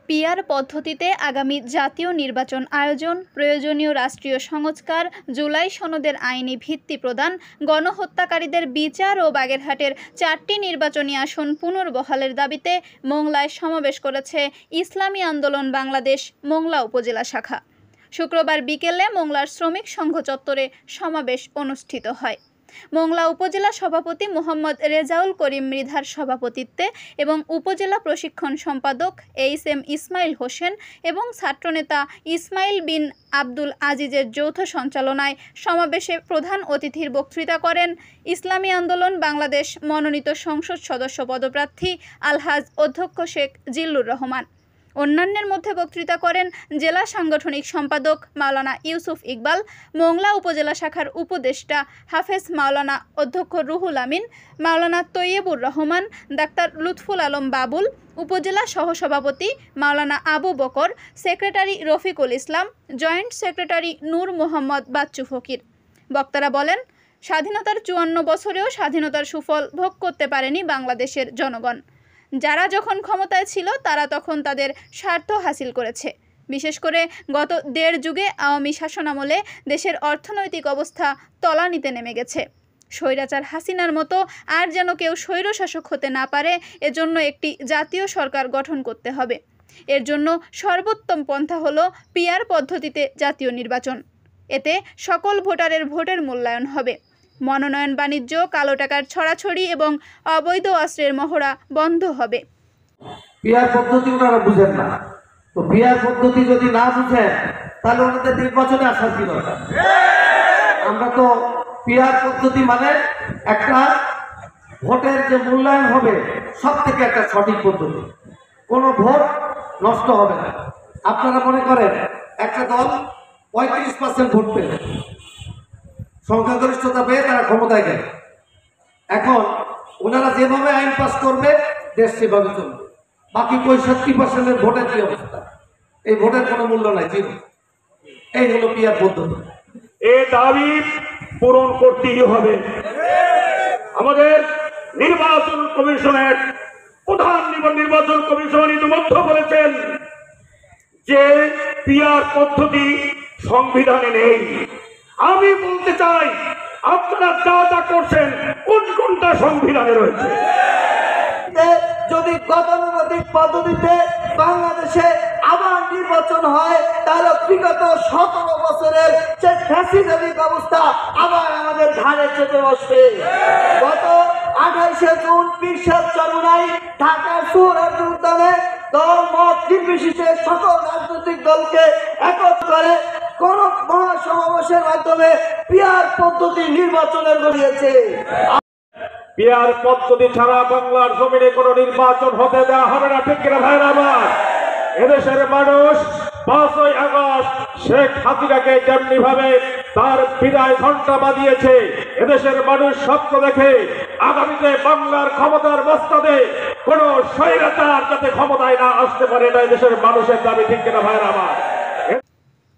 PR পদ্ধতিতে আগামী জাতীয় নির্বাচন আয়োজন, প্রয়োজনীয় রাষ্ট্রীয় সংস্কার, জুলাই সনদের আইনি ভিত্তি প্রদান, গণহত্যাকারীদের বিচার ও বাগেরহাটের 4টি নির্বাচনী আসন পুনর্বহালের দাবিতে মোংলায় সমাবেশ করেছে ইসলামী আন্দোলন বাংলাদেশ মোংলা উপজেলা শাখা। শুক্রবার বিকেলে মোংলার শ্রমিক সংঘ চত্বরে সমাবেশ অনুষ্ঠিত হয়। মোংলা উপজেলা সভাপতি মোহাম্মদ রেজাউল করিম মৃধার সভাপতিত্বে এবং উপজেলা প্রশিক্ষণ সম্পাদক এইচ.এম. ইসমাইল হোসেন এবং ছাত্রনেতা ইসমাইল বিন আব্দুল আজিজের যৌথ সঞ্চালনায় সমাবেশে প্রধান অতিথির বক্তৃতা করেন ইসলামী আন্দোলন বাংলাদেশ মনোনীত সংসদ সদস্য পদপ্রার্থী আলহাজ অধ্যক্ষ শেখ জিল্লুর রহমান। অন্যান্যের মধ্যে বক্তৃতা করেন জেলা সাংগঠনিক সম্পাদক মাওলানা ইউসুফ ইকবাল, মোংলা উপজেলা শাখার উপদেষ্টা হাফেজ মাওলানা অধ্যক্ষ রুহুল আমিন, মাওলানা তৈয়বুর রহমান, ডাক্তার লুৎফুল আলম বাবুল, উপজেলা সহসভাপতি মাওলানা Abu Bakr, secretary Rafiqul Islam, joint secretary নূর মোহাম্মদ বাচ্চু ফকির। বক্তারা বলেন, স্বাধীনতার 54 বছরেও স্বাধীনতার সুফল ভোগ করতে পারেনি বাংলাদেশের জনগণ। যারা যখন ক্ষমতায় ছিল তারা তখন তাদের স্বার্থ হাসিল করেছে। বিশেষ করে গত 1.5 যুগে আওয়ামী শাসনামলে দেশের অর্থনৈতিক অবস্থা তলানিতে নেমে গেছে। স্বৈরাচার হাসিনার মতো আর যেন কেউ স্বৈরশাসক হতে না পারে, এজন্য একটি জাতীয় সরকার গঠন করতে হবে। এর জন্য সর্বোত্তম পন্থা হলো পিআর পদ্ধতিতে জাতীয় নির্বাচন। এতে সকল ভোটারের ভোটের মূল্যায়ন হবে। মনোনয়ন বাণিজ্য, কালো টাকার ছড়াছড়ি এবং অবৈধ অস্ত্রের মহড়া বন্ধ হবে। পিআর পদ্ধতি ওনারা বুঝেন না, তো পিআর পদ্ধতি যদি না বুঝেন তাহলে ওনাদের নির্বাচনে আসার কি দরকার? আমরা তো পিআর পদ্ধতি মানে একটা ভোটের যে মূল্যায়ন হবে সব থেকে একটা সঠিক পদ্ধতি, কোনো ভোট নষ্ট হবে না। আপনারা মনে করেন একটা দল 35% ভোট পেল, সংখ্যাগরিষ্ঠতা পেয়ে তারা ক্ষমতায় গেল। এখন ওনারা যেভাবে আইন পাস করবে দেশ সেভাবে চলবে। বাকি 65% ভোটের কি অবস্থা? এই ভোটের কোনো মূল্য নাই, জিরো। এই হলো পিআর পদ্ধতি। এই দাবি পূরণ করতেই হবে। আমাদের নির্বাচন কমিশনের প্রধান নির্বাচন কমিশন ইতিমধ্যে বলেছেন যে পিআর পদ্ধতি সংবিধানে নেই। আমি বলতে চাই, আপনারা যা যা করছেন কোনটা সংবিধানে রয়েছে? যদি গতানুগতিক পদ্ধতিতে বাংলাদেশে আবার নির্বাচন হয় তাহলে বিগত 17 বছরের যে ফ্যাসিবাদী ব্যবস্থা আবার আমাদের ঘাড়ে চেপে বসবে। গত 28শে জুন বিশ্বের চরমনায় ঢাকার সুহরাওয়ার্দী উদ্যানে দল মত নির্বিশেষে সকল রাজনৈতিক দলকে একত্র করে কোন মহাসমাবেশের মাধ্যমে পিআর পদ্ধতি নির্বাচনের গড়িয়েছে। পিআর পদ্ধতি ছাড়া বাংলার জমিনে কোনো নির্বাচন হতে দেওয়া হবে না, ঠিক কিনা ভাইরা আমার? এদেশের মানুষ 5ই আগস্ট শেখ হাসিনাকে যেমনি ভাবে তার বিদায় ঘণ্টা বাজিয়েছে, এদেশের মানুষ স্বপ্ন দেখে আগামীতে বাংলার ক্ষমতার মস্তদে কোন স্বৈরাচার যাতে ক্ষমতায় না আসতে পারে, না দেশের মানুষের দাবি, ঠিক কিনা ভাইরা আমার?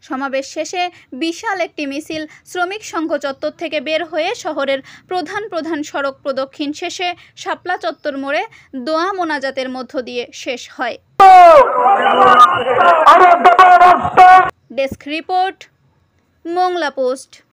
সমাবেশ শেষে বিশাল একটি মিছিল শ্রমিক সংঘ চত্বর থেকে বের হয়ে শহরের প্রধান সড়ক প্রদক্ষিণ শেষে শাপলা চত্বর মোড়ে দোয়া মোনাজাতের মধ্য দিয়ে শেষ হয়। Desk report, Mongla post.